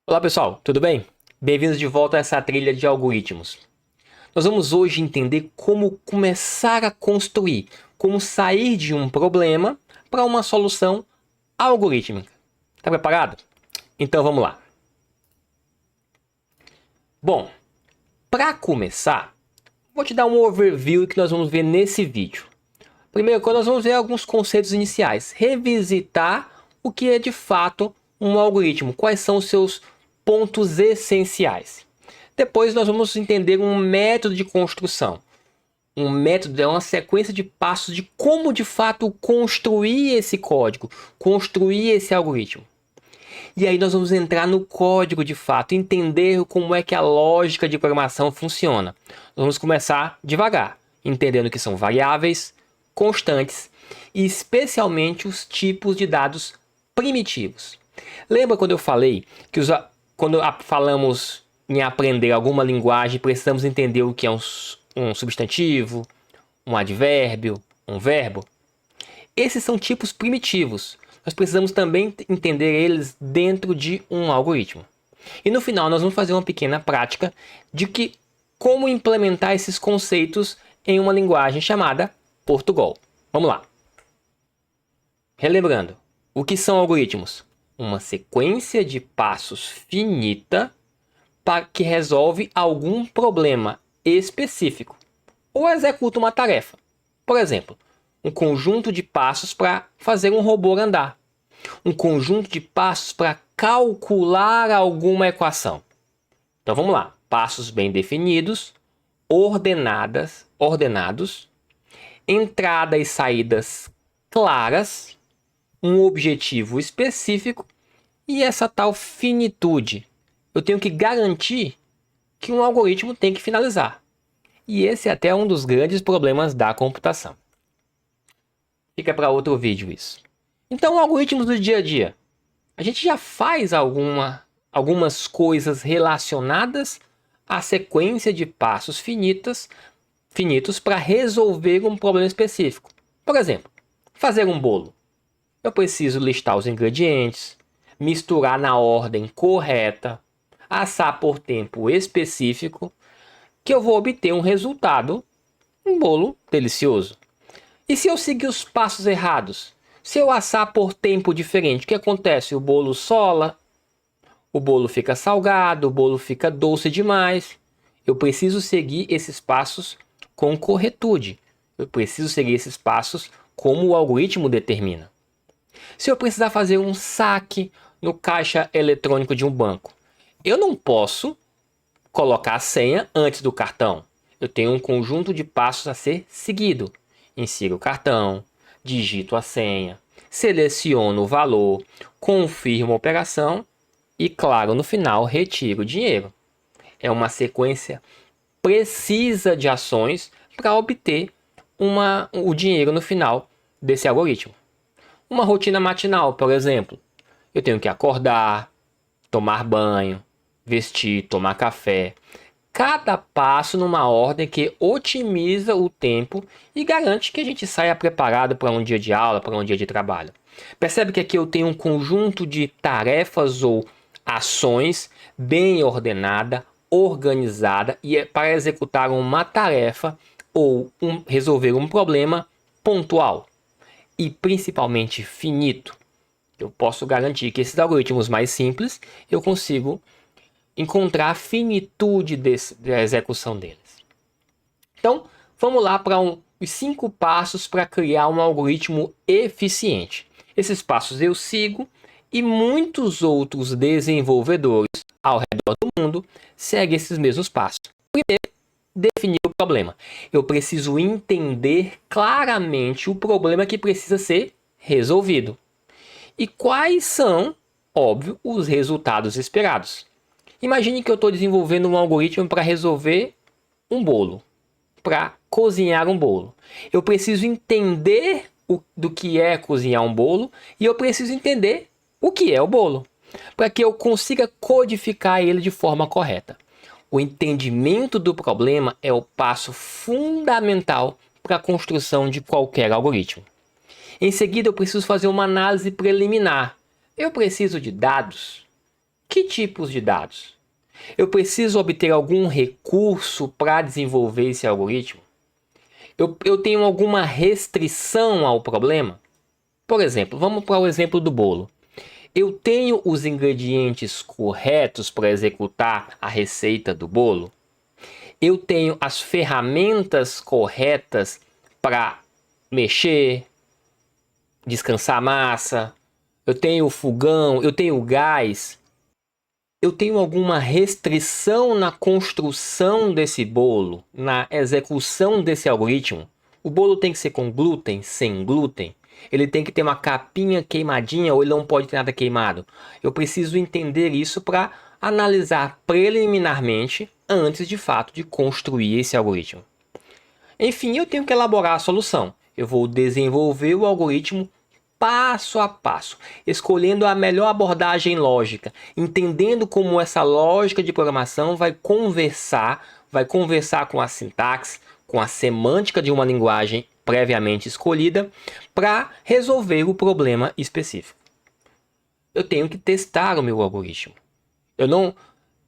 Olá pessoal, tudo bem? Bem-vindos de volta a essa trilha de algoritmos. Nós vamos hoje entender como começar a construir, como sair de um problema para uma solução algorítmica. Está preparado? Então vamos lá. Bom, para começar, vou te dar um overview que nós vamos ver nesse vídeo. Primeiro, nós vamos ver alguns conceitos iniciais, revisitar o que é de fato um algoritmo, quais são os seus pontos essenciais. Depois nós vamos entender um método de construção. Um método é uma sequência de passos de como de fato construir esse código, construir esse algoritmo. E aí nós vamos entrar no código de fato, entender como é que a lógica de programação funciona. Vamos começar devagar, entendendo que são variáveis, constantes e especialmente os tipos de dados primitivos. Lembra quando eu falei que quando falamos em aprender alguma linguagem, precisamos entender o que é um substantivo, um advérbio, um verbo? Esses são tipos primitivos. Nós precisamos também entender eles dentro de um algoritmo. E no final nós vamos fazer uma pequena prática de como implementar esses conceitos em uma linguagem chamada Portugal. Vamos lá. Relembrando, o que são algoritmos? Uma sequência de passos finita que resolve algum problema específico ou executa uma tarefa. Por exemplo, um conjunto de passos para fazer um robô andar. Um conjunto de passos para calcular alguma equação. Então vamos lá. Passos bem definidos, ordenados, entradas e saídas claras, um objetivo específico e essa tal finitude. Eu tenho que garantir que um algoritmo tem que finalizar. E esse é até um dos grandes problemas da computação. Fica para outro vídeo isso. Então, algoritmos do dia a dia. A gente já faz algumas coisas relacionadas à sequência de passos finitos para resolver um problema específico. Por exemplo, fazer um bolo. Eu preciso listar os ingredientes, misturar na ordem correta, assar por tempo específico, que eu vou obter um resultado, um bolo delicioso. E se eu seguir os passos errados? Se eu assar por tempo diferente, o que acontece? O bolo sola, o bolo fica salgado, o bolo fica doce demais. Eu preciso seguir esses passos com corretude. Eu preciso seguir esses passos como o algoritmo determina. Se eu precisar fazer um saque no caixa eletrônico de um banco, eu não posso colocar a senha antes do cartão. Eu tenho um conjunto de passos a ser seguido. Insiro o cartão, digito a senha, seleciono o valor, confirmo a operação e, claro, no final retiro o dinheiro. É uma sequência precisa de ações para obter o dinheiro no final desse algoritmo. Uma rotina matinal, por exemplo. Eu tenho que acordar, tomar banho, vestir, tomar café. Cada passo numa ordem que otimiza o tempo e garante que a gente saia preparado para um dia de aula, para um dia de trabalho. Percebe que aqui eu tenho um conjunto de tarefas ou ações bem ordenada, organizada e é para executar uma tarefa ou resolver um problema pontual e principalmente finito. Eu posso garantir que esses algoritmos mais simples eu consigo encontrar a finitude da execução deles. Então, vamos lá para os 5 passos para criar um algoritmo eficiente. Esses passos eu sigo e muitos outros desenvolvedores ao redor do mundo seguem esses mesmos passos. Primeiro, definir o problema. Eu preciso entender claramente o problema que precisa ser resolvido. E quais são, óbvio, os resultados esperados. Imagine que eu estou desenvolvendo um algoritmo para resolver um bolo, para cozinhar um bolo. Eu preciso entender do que é cozinhar um bolo e eu preciso entender o que é o bolo, para que eu consiga codificar ele de forma correta. O entendimento do problema é o passo fundamental para a construção de qualquer algoritmo. Em seguida, eu preciso fazer uma análise preliminar. Eu preciso de dados. Que tipos de dados? Eu preciso obter algum recurso para desenvolver esse algoritmo? Eu tenho alguma restrição ao problema? Por exemplo, vamos para o exemplo do bolo. Eu tenho os ingredientes corretos para executar a receita do bolo? Eu tenho as ferramentas corretas para mexer, descansar a massa? Eu tenho o fogão, eu tenho o gás? Eu tenho alguma restrição na construção desse bolo, na execução desse algoritmo? O bolo tem que ser com glúten, sem glúten? Ele tem que ter uma capinha queimadinha ou ele não pode ter nada queimado? Eu preciso entender isso para analisar preliminarmente antes de fato de construir esse algoritmo. Enfim, eu tenho que elaborar a solução. Eu vou desenvolver o algoritmo passo a passo, escolhendo a melhor abordagem lógica, entendendo como essa lógica de programação vai conversar com a sintaxe, com a semântica de uma linguagem previamente escolhida para resolver o problema específico. Eu tenho que testar o meu algoritmo.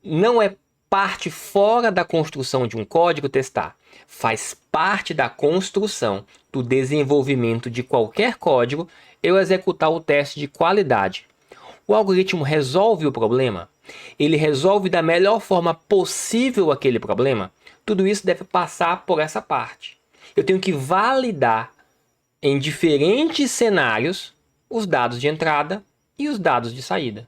Não é parte fora da construção de um código testar. Faz parte da construção, do desenvolvimento de qualquer código, eu executar o teste de qualidade. O algoritmo resolve o problema? Ele resolve da melhor forma possível aquele problema? Tudo isso deve passar por essa parte. Eu tenho que validar em diferentes cenários os dados de entrada e os dados de saída,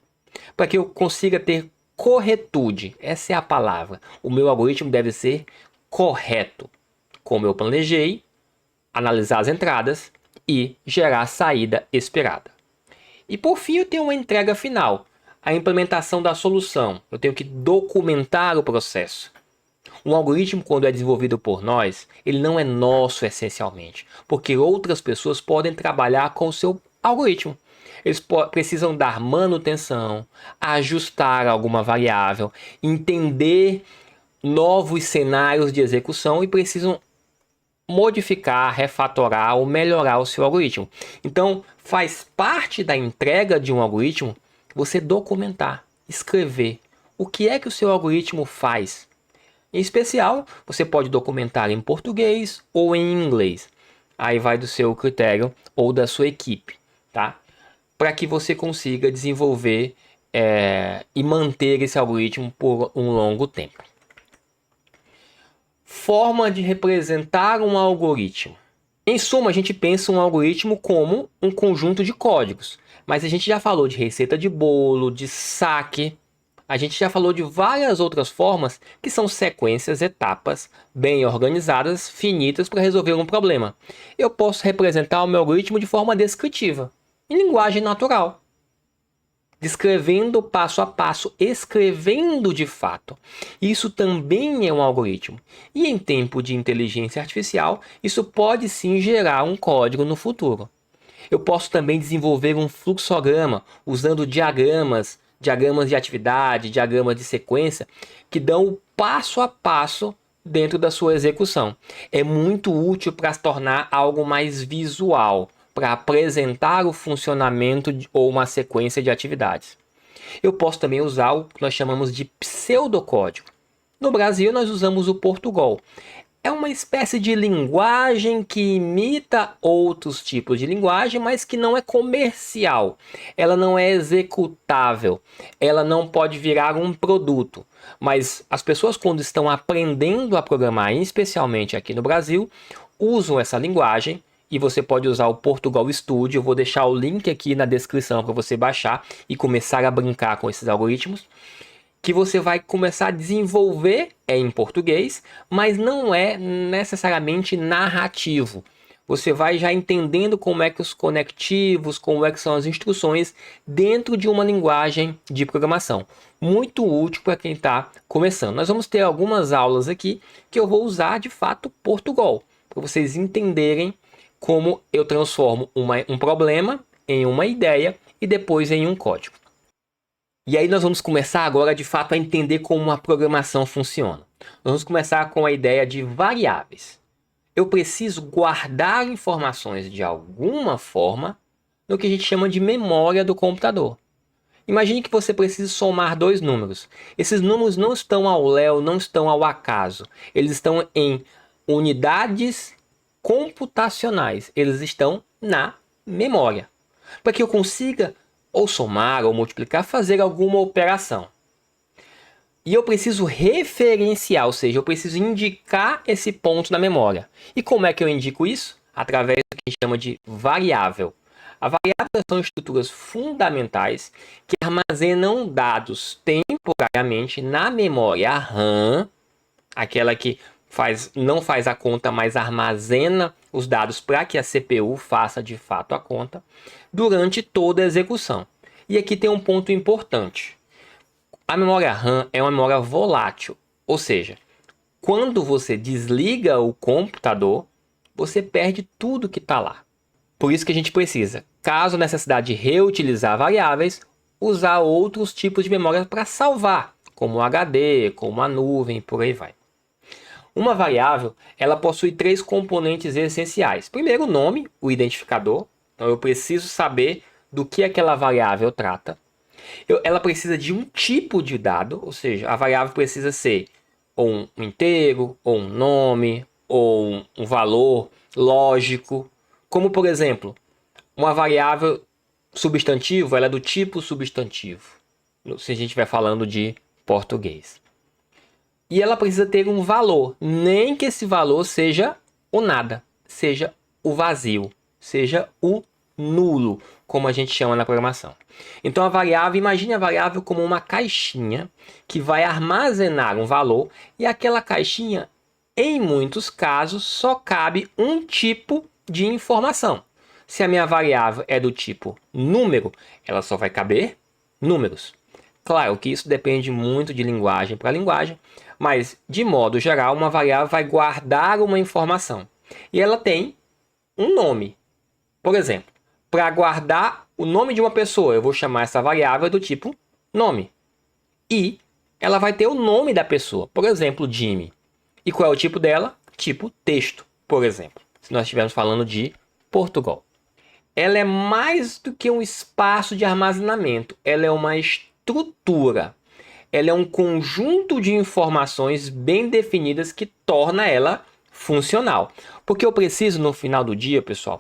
para que eu consiga ter corretude. Essa é a palavra. O meu algoritmo deve ser correto, como eu planejei, analisar as entradas e gerar a saída esperada. E por fim eu tenho uma entrega final, a implementação da solução. Eu tenho que documentar o processo. Um algoritmo, quando é desenvolvido por nós, ele não é nosso essencialmente, porque outras pessoas podem trabalhar com o seu algoritmo. Eles precisam dar manutenção, ajustar alguma variável, entender novos cenários de execução e precisam modificar, refatorar ou melhorar o seu algoritmo. Então, faz parte da entrega de um algoritmo você documentar, escrever o que é que o seu algoritmo faz. Em especial, você pode documentar em português ou em inglês. Aí vai do seu critério ou da sua equipe, tá? Para que você consiga desenvolver e manter esse algoritmo por um longo tempo. Forma de representar um algoritmo. Em suma, a gente pensa um algoritmo como um conjunto de códigos. Mas a gente já falou de receita de bolo, de saque. A gente já falou de várias outras formas que são sequências, etapas bem organizadas, finitas para resolver um problema. Eu posso representar o meu algoritmo de forma descritiva, em linguagem natural, descrevendo passo a passo, escrevendo de fato. Isso também é um algoritmo. E em tempo de inteligência artificial, isso pode sim gerar um código no futuro. Eu posso também desenvolver um fluxograma usando diagramas de atividade, diagramas de sequência, que dão o passo a passo dentro da sua execução. É muito útil para se tornar algo mais visual, para apresentar o funcionamento ou uma sequência de atividades. Eu posso também usar o que nós chamamos de pseudocódigo. No Brasil, nós usamos o Portugal. É uma espécie de linguagem que imita outros tipos de linguagem, mas que não é comercial. Ela não é executável. Ela não pode virar um produto. Mas as pessoas, quando estão aprendendo a programar, especialmente aqui no Brasil, usam essa linguagem. E você pode usar o Portugal Studio. Eu vou deixar o link aqui na descrição para você baixar e começar a brincar com esses algoritmos, que você vai começar a desenvolver em português, mas não é necessariamente narrativo. Você vai já entendendo como é que os conectivos, como é que são as instruções dentro de uma linguagem de programação. Muito útil para quem está começando. Nós vamos ter algumas aulas aqui que eu vou usar de fato Portugal, para vocês entenderem como eu transformo um problema em uma ideia e depois em um código. E aí nós vamos começar agora de fato a entender como a programação funciona. Nós vamos começar com a ideia de variáveis. Eu preciso guardar informações de alguma forma no que a gente chama de memória do computador. Imagine que você precisa somar dois números. Esses números não estão ao léu, não estão ao acaso. Eles estão em unidades computacionais. Eles estão na memória. Para que eu consiga ou somar ou multiplicar, fazer alguma operação. E eu preciso referenciar, ou seja, eu preciso indicar esse ponto na memória. E como é que eu indico isso? Através do que a gente chama de variável. A variável são estruturas fundamentais que armazenam dados temporariamente na memória RAM, aquela que não faz a conta, mas armazena os dados para que a CPU faça de fato a conta, durante toda a execução. E aqui tem um ponto importante. A memória RAM é uma memória volátil, ou seja, quando você desliga o computador, você perde tudo que está lá. Por isso que a gente precisa, caso a necessidade de reutilizar variáveis, usar outros tipos de memória para salvar, como o HD, como a nuvem, por aí vai. Uma variável, ela possui três componentes essenciais. Primeiro, o nome, o identificador. Então, eu preciso saber do que aquela variável trata. Ela precisa de um tipo de dado, ou seja, a variável precisa ser ou um inteiro, ou um nome, ou um valor lógico. Como, por exemplo, uma variável substantivo, ela é do tipo substantivo, se a gente estiver falando de português. E ela precisa ter um valor, nem que esse valor seja o nada, seja o vazio, seja o nulo, como a gente chama na programação. Então a variável, imagine a variável como uma caixinha que vai armazenar um valor, e aquela caixinha, em muitos casos, só cabe um tipo de informação. Se a minha variável é do tipo número, ela só vai caber números. Claro que isso depende muito de linguagem para linguagem, mas de modo geral, uma variável vai guardar uma informação e ela tem um nome. Por exemplo, para guardar o nome de uma pessoa, eu vou chamar essa variável do tipo nome. E ela vai ter o nome da pessoa, por exemplo, Jimmy. E qual é o tipo dela? Tipo texto, por exemplo, se nós estivermos falando de Portugal. Ela é mais do que um espaço de armazenamento, ela é uma estrutura. Ela é um conjunto de informações bem definidas que torna ela funcional. Porque eu preciso, no final do dia, pessoal,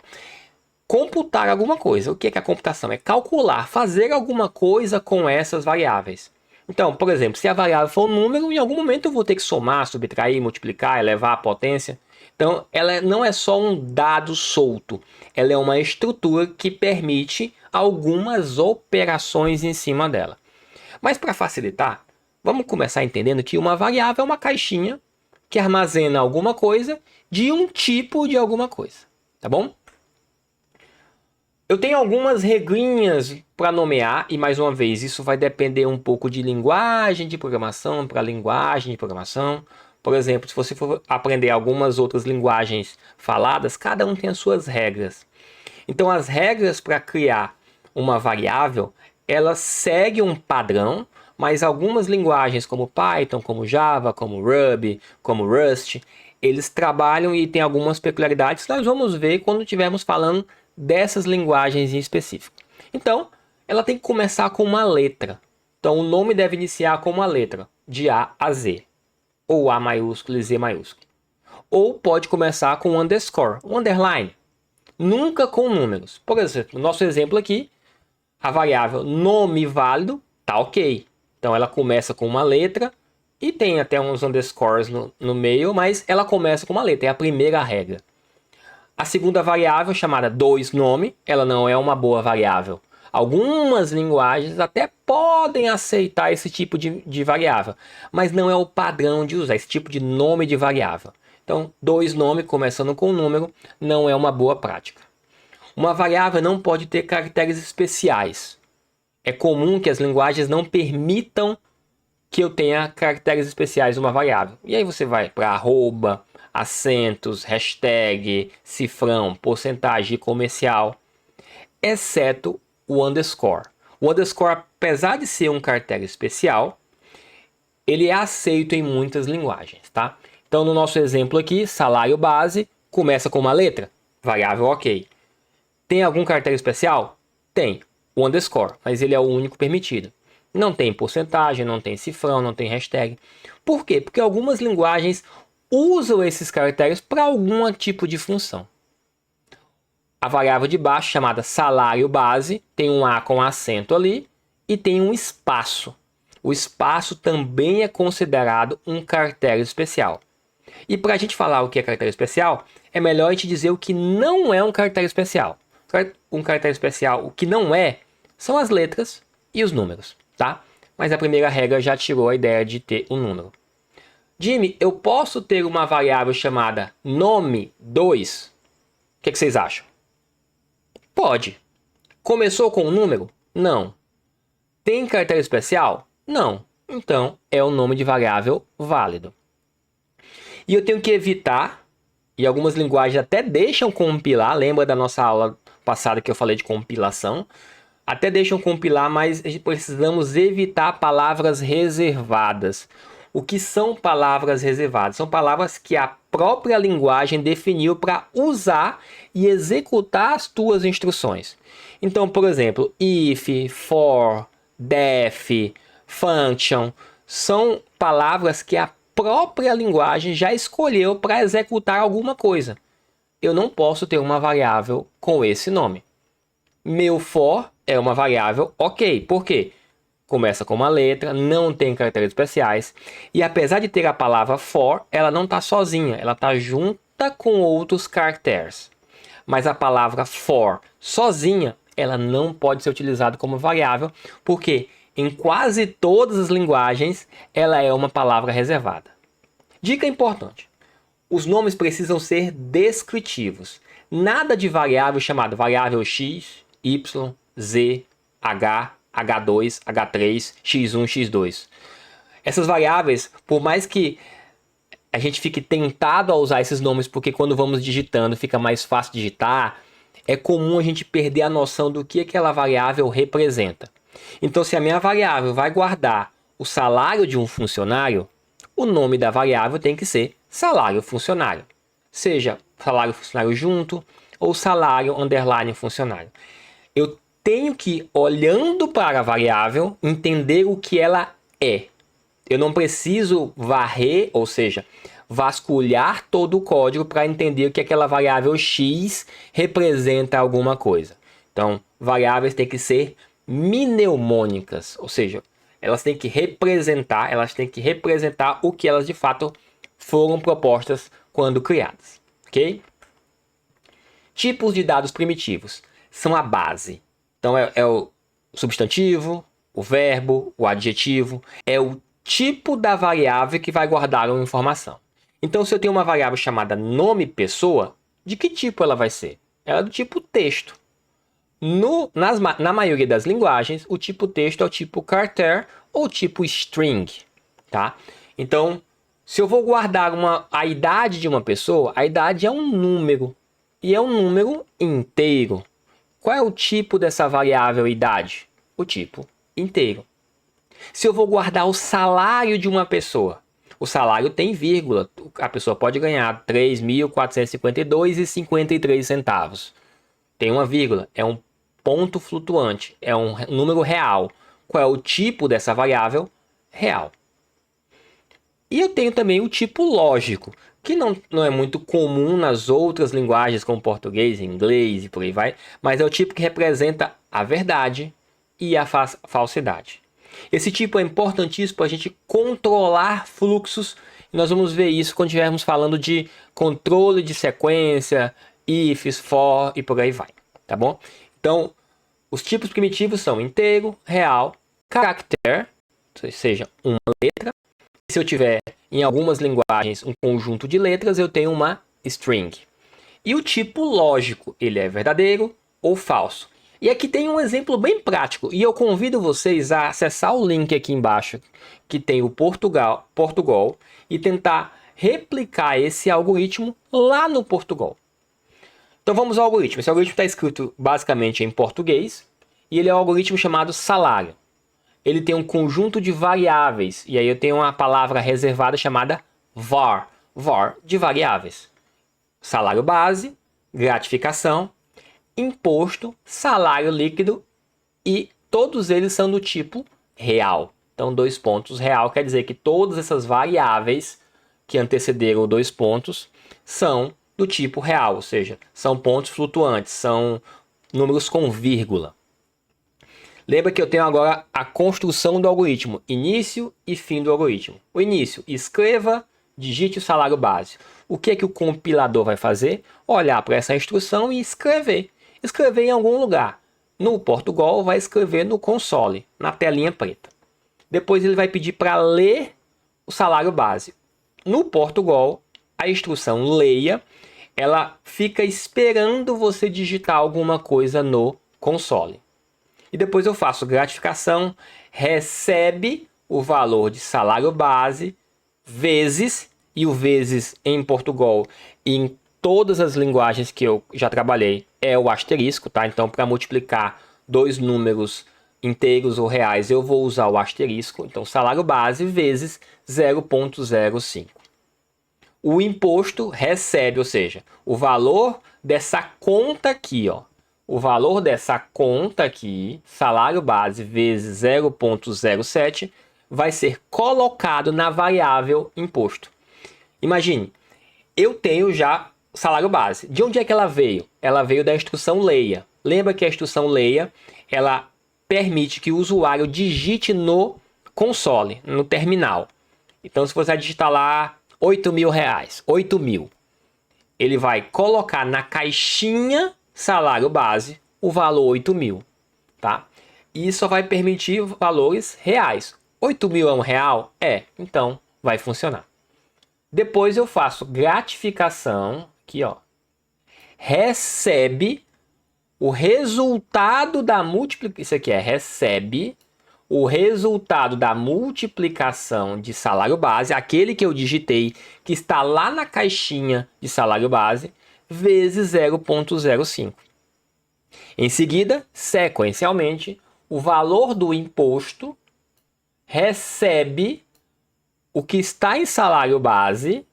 computar alguma coisa. O que é a computação? É calcular, fazer alguma coisa com essas variáveis. Então, por exemplo, se a variável for um número, em algum momento eu vou ter que somar, subtrair, multiplicar, elevar a potência. Então, ela não é só um dado solto, ela é uma estrutura que permite algumas operações em cima dela. Mas para facilitar, vamos começar entendendo que uma variável é uma caixinha que armazena alguma coisa de um tipo de alguma coisa, tá bom? Eu tenho algumas regrinhas para nomear, e mais uma vez, isso vai depender um pouco de linguagem de programação para linguagem de programação. Por exemplo, se você for aprender algumas outras linguagens faladas, cada um tem as suas regras. Então, as regras para criar uma variável, elas seguem um padrão, mas algumas linguagens como Python, como Java, como Ruby, como Rust, eles trabalham e tem algumas peculiaridades que nós vamos ver quando estivermos falando dessas linguagens em específico. Então, ela tem que começar com uma letra. Então, o nome deve iniciar com uma letra, de A a Z, ou A maiúsculo e Z maiúsculo. Ou pode começar com um underscore, um underline, nunca com números. Por exemplo, no nosso exemplo aqui, a variável nome válido tá ok. Então, ela começa com uma letra e tem até uns underscores no meio, mas ela começa com uma letra, é a primeira regra. A segunda variável, chamada doisNome, ela não é uma boa variável. Algumas linguagens até podem aceitar esse tipo de variável, mas não é o padrão de usar esse tipo de nome de variável. Então, doisNome, começando com um número, não é uma boa prática. Uma variável não pode ter caracteres especiais. É comum que as linguagens não permitam que eu tenha caracteres especiais numa variável. E aí você vai para arroba, acentos, hashtag, cifrão, porcentagem comercial, exceto o underscore. O underscore, apesar de ser um caractere especial, ele é aceito em muitas linguagens, tá? Então, no nosso exemplo aqui, salário base, começa com uma letra, variável ok. Tem algum caractere especial? Tem. o underscore, mas ele é o único permitido. Não tem porcentagem, não tem cifrão, não tem hashtag. Por quê? Porque algumas linguagens usam esses caracteres para algum tipo de função. A variável de baixo, chamada salário base, tem um A com acento ali e tem um espaço. O espaço também é considerado um caractere especial. E para a gente falar o que é caractere especial, é melhor a gente dizer o que não é um caractere especial. Um caractere especial, o que não é, são as letras e os números, tá? Mas a primeira regra já tirou a ideia de ter um número. Jimmy, eu posso ter uma variável chamada nome2? O que vocês acham? Pode. Começou com um número? Não. Tem caractere especial? Não. Então, é um nome de variável válido. E eu tenho que evitar, e algumas linguagens até deixam compilar, lembra da nossa aula passada que eu falei de compilação? Até deixam compilar, mas precisamos evitar palavras reservadas. O que são palavras reservadas? São palavras que a própria linguagem definiu para usar e executar as tuas instruções. Então, por exemplo, if, for, def, function, são palavras que a própria linguagem já escolheu para executar alguma coisa. Eu não posso ter uma variável com esse nome. Meu for é uma variável ok. Por quê? Começa com uma letra, não tem caracteres especiais. E apesar de ter a palavra for, ela não está sozinha. Ela está junta com outros caracteres. Mas a palavra for sozinha, ela não pode ser utilizada como variável. Porque em quase todas as linguagens, ela é uma palavra reservada. Dica importante. Os nomes precisam ser descritivos. Nada de variável chamada variável x, y, z, h, h2, h3, x1, x2. Essas variáveis, por mais que a gente fique tentado a usar esses nomes, porque quando vamos digitando fica mais fácil digitar, é comum a gente perder a noção do que aquela variável representa. Então, se a minha variável vai guardar o salário de um funcionário, o nome da variável tem que ser salário funcionário. Seja salário funcionário junto ou salário underline funcionário. Eu tenho que, olhando para a variável, entender o que ela é. Eu não preciso varrer, ou seja, vasculhar todo o código para entender que aquela variável x representa alguma coisa. Então, variáveis têm que ser mnemônicas, ou seja, elas têm que representar o que elas de fato foram propostas quando criadas, ok? Tipos de dados primitivos são a base. Então é o substantivo, o verbo, o adjetivo, é o tipo da variável que vai guardar uma informação. Então, se eu tenho uma variável chamada nome pessoa, de que tipo ela vai ser? Ela é do tipo texto. Na maioria das linguagens, o tipo texto é o tipo character ou tipo string, tá? Então, se eu vou guardar a idade de uma pessoa, a idade é um número, e é um número inteiro. Qual é o tipo dessa variável idade? O tipo inteiro. Se eu vou guardar o salário de uma pessoa, o salário tem vírgula, a pessoa pode ganhar 3.452,53 centavos. Tem uma vírgula, é um ponto flutuante, é um número real. Qual é o tipo dessa variável? Real. E eu tenho também o tipo lógico, que não é muito comum nas outras linguagens como português, inglês e por aí vai, mas é o tipo que representa a verdade e a falsidade. Esse tipo é importantíssimo para a gente controlar fluxos, e nós vamos ver isso quando estivermos falando de controle de sequência, ifs, for e por aí vai, tá bom? Então, os tipos primitivos são inteiro, real, character, ou seja, uma letra. Se eu tiver em algumas linguagens um conjunto de letras, eu tenho uma string. E o tipo lógico, ele é verdadeiro ou falso. E aqui tem um exemplo bem prático, e eu convido vocês a acessar o link aqui embaixo, que tem o Portugal, e tentar replicar esse algoritmo lá no Portugal. Então vamos ao algoritmo. Esse algoritmo está escrito basicamente em português, e ele é um algoritmo chamado salário. Ele tem um conjunto de variáveis, e aí eu tenho uma palavra reservada chamada var, var de variáveis. Salário base, gratificação, imposto, salário líquido e todos eles são do tipo real. Então, dois pontos real quer dizer que todas essas variáveis que antecederam dois pontos são do tipo real, ou seja, são pontos flutuantes, são números com vírgula. Lembra que eu tenho agora a construção do algoritmo, início e fim do algoritmo. O início, escreva, digite o salário base. O que é que o compilador vai fazer? Olhar para essa instrução e escrever. Escrever em algum lugar. No Portugal, vai escrever no console, na telinha preta. Depois ele vai pedir para ler o salário base. No Portugal, a instrução leia, ela fica esperando você digitar alguma coisa no console. E depois eu faço gratificação, recebe o valor de salário base, vezes, e o vezes em Portugal e em todas as linguagens que eu já trabalhei é o asterisco, tá? Então, para multiplicar dois números inteiros ou reais, eu vou usar o asterisco. Então, salário base vezes 0,05. O imposto recebe, ou seja, o valor dessa conta aqui, ó. O valor dessa conta aqui, salário base vezes 0,07, vai ser colocado na variável imposto. Imagine, eu tenho já salário base. De onde é que ela veio? Ela veio da instrução leia. Lembra que a instrução leia, ela permite que o usuário digite no console, no terminal. Então, se você digitar lá R$8.000, 8.000, ele vai colocar na caixinha salário base o valor 8.000, tá? E isso só vai permitir valores reais. 8.000 é um real? É, então vai funcionar. Depois eu faço gratificação, aqui ó, recebe o resultado da multiplicação, isso aqui é recebe o resultado da multiplicação de salário base, aquele que eu digitei, que está lá na caixinha de salário base, vezes 0,05. Em seguida, sequencialmente, o valor do imposto recebe o que está em salário base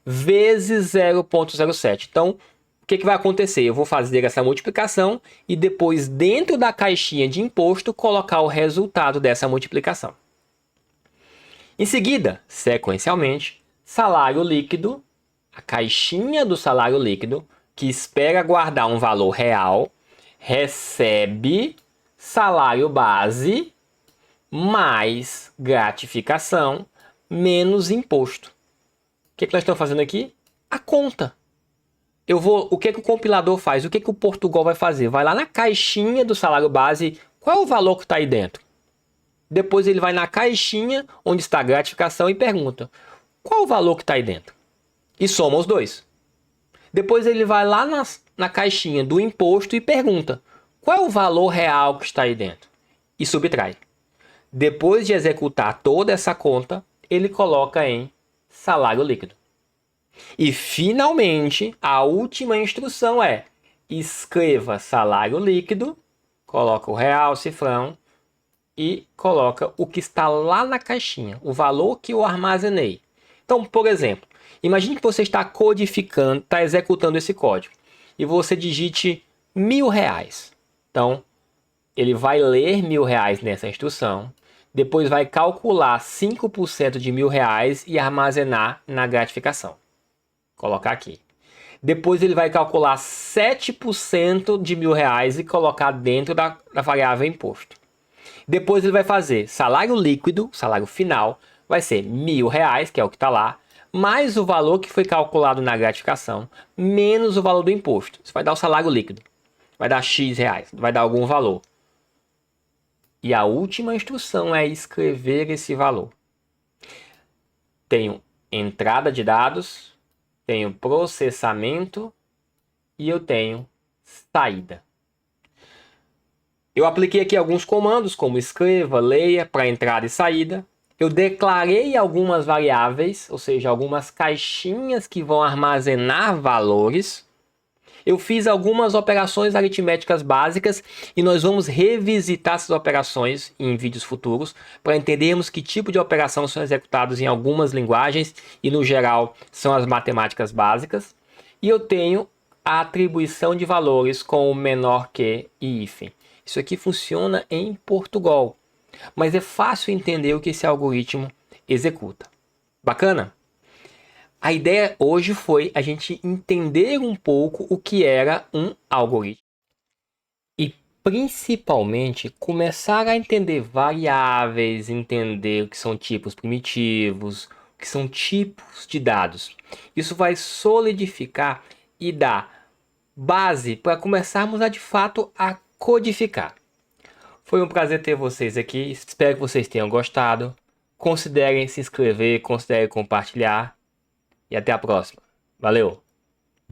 vezes 0,07. Então, o que vai acontecer? Eu vou fazer essa multiplicação e depois, dentro da caixinha de imposto, colocar o resultado dessa multiplicação. Em seguida, sequencialmente, salário líquido, a caixinha do salário líquido, que espera guardar um valor real, recebe salário base mais gratificação menos imposto. O que nós estamos fazendo aqui? A conta. O que o compilador faz? O que o Portugal vai fazer? Vai lá na caixinha do salário base, qual é o valor que está aí dentro? Depois ele vai na caixinha onde está a gratificação e pergunta, qual o valor que está aí dentro? E soma os dois. Depois ele vai lá na caixinha do imposto e pergunta, qual é o valor real que está aí dentro? E subtrai. Depois de executar toda essa conta, ele coloca em salário líquido. E finalmente, a última instrução é escreva salário líquido, coloca o real, cifrão e coloca o que está lá na caixinha, o valor que eu armazenei. Então, por exemplo, imagine que você está codificando, está executando esse código e você digite R$1.000. Então, ele vai ler R$1.000 nessa instrução, depois vai calcular 5% de R$1.000 e armazenar na gratificação. Colocar aqui. Depois ele vai calcular 7% de R$1.000 e colocar dentro da variável imposto. Depois ele vai fazer salário líquido, salário final, vai ser R$1.000, que é o que está lá, mais o valor que foi calculado na gratificação, menos o valor do imposto. Isso vai dar o salário líquido. Vai dar X reais, vai dar algum valor. E a última instrução é escrever esse valor. Tenho entrada de dados, tenho processamento e eu tenho saída. Eu apliquei aqui alguns comandos, como escreva, leia, para entrada e saída. Eu declarei algumas variáveis, ou seja, algumas caixinhas que vão armazenar valores. Eu fiz algumas operações aritméticas básicas e nós vamos revisitar essas operações em vídeos futuros para entendermos que tipo de operação são executadas em algumas linguagens e no geral são as matemáticas básicas. E eu tenho a atribuição de valores com o menor que e hífen. Isso aqui funciona em Portugal, mas é fácil entender o que esse algoritmo executa. Bacana? A ideia hoje foi a gente entender um pouco o que era um algoritmo e principalmente começar a entender variáveis, entender o que são tipos primitivos, o que são tipos de dados. Isso vai solidificar e dar base para começarmos a de fato a codificar. Foi um prazer ter vocês aqui, espero que vocês tenham gostado. Considerem se inscrever, considerem compartilhar e até a próxima. Valeu!